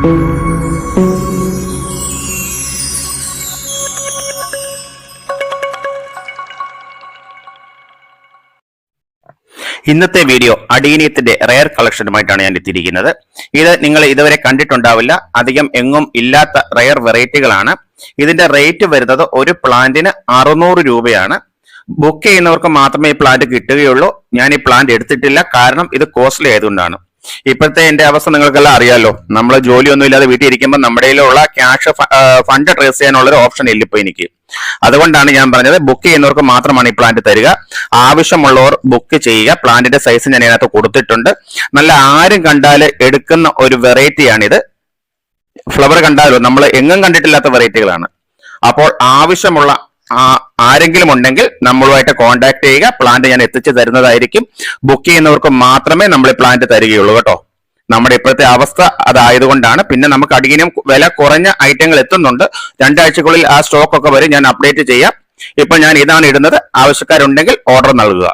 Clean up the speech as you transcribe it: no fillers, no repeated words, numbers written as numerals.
ഇന്നത്തെ video അഡീനിയത്തിന്റെ rare കളക്ഷനുമായിട്ടാണ് ഞാൻ എത്തിയിരിക്കുന്നത്. ഇത് നിങ്ങൾ ഇതുവരെ കണ്ടിട്ടുണ്ടാവില്ല, അധികം എങ്ങും ഇല്ലാത്ത റെയർ വെറൈറ്റികളാണ്. ഇതിന്റെ റേറ്റ് വരുന്നത് ഒരു പ്ലാന്റിന് 600 രൂപയാണ്. ബുക്ക് ചെയ്യുന്നവർക്ക് മാത്രമേ ഈ പ്ലാന്റ് കിട്ടുകയുള്ളൂ. ഞാൻ ഈ പ്ലാന്റ് എടുത്തിട്ടില്ല, കാരണം ഇത് കോസ്റ്റ്ലി ആയതുകൊണ്ടാണ്. ഇപ്പോഴത്തെ എന്റെ അവസ്ഥ നിങ്ങൾക്കെല്ലാം അറിയാലോ. നമ്മൾ ജോലിയൊന്നും ഇല്ലാതെ വീട്ടിൽ ഇരിക്കുമ്പോൾ നമ്മുടെ കയ്യിലുള്ള ക്യാഷ് ഫണ്ട് ട്രേസ് ചെയ്യാനുള്ള ഒരു ഓപ്ഷൻ ഇല്ല ഇപ്പൊ എനിക്ക്. അതുകൊണ്ടാണ് ഞാൻ പറഞ്ഞത് ബുക്ക് ചെയ്യുന്നവർക്ക് മാത്രമാണ് ഈ പ്ലാന്റ് തരിക. ആവശ്യമുള്ളവർ ബുക്ക് ചെയ്യുക. പ്ലാന്റിന്റെ സൈസ് ഞാൻ ഇതിനകത്ത് കൊടുത്തിട്ടുണ്ട്. നല്ല ആരും കണ്ടാൽ എടുക്കുന്ന ഒരു വെറൈറ്റിയാണിത്. ഫ്ലവർ കണ്ടാലോ നമ്മൾ എങ്ങും കണ്ടിട്ടില്ലാത്ത വെറൈറ്റികളാണ്. അപ്പോൾ ആവശ്യമുള്ള ആരെങ്കിലും ഉണ്ടെങ്കിൽ നമ്മളുമായിട്ട് കോൺടാക്ട് ചെയ്യുക. പ്ലാന്റ് ഞാൻ എത്തിച്ചു തരുന്നതായിരിക്കും. ബുക്ക് ചെയ്യുന്നവർക്ക് മാത്രമേ നമ്മൾ ഈ പ്ലാന്റ് തരികയുള്ളൂ കേട്ടോ. നമ്മുടെ ഇപ്പോഴത്തെ അവസ്ഥ അതായതുകൊണ്ടാണ്. പിന്നെ നമുക്ക് അടിയനും വില കുറഞ്ഞ ഐറ്റങ്ങൾ എത്തുന്നുണ്ട്. 2 ആഴ്ചക്കുള്ളിൽ ആ സ്റ്റോക്ക് ഒക്കെ വരും. ഞാൻ അപ്ഡേറ്റ് ചെയ്യാം. ഇപ്പൊ ഞാൻ ഇതാണ് ഇടുന്നത്. ആവശ്യക്കാരുണ്ടെങ്കിൽ ഓർഡർ നൽകുക.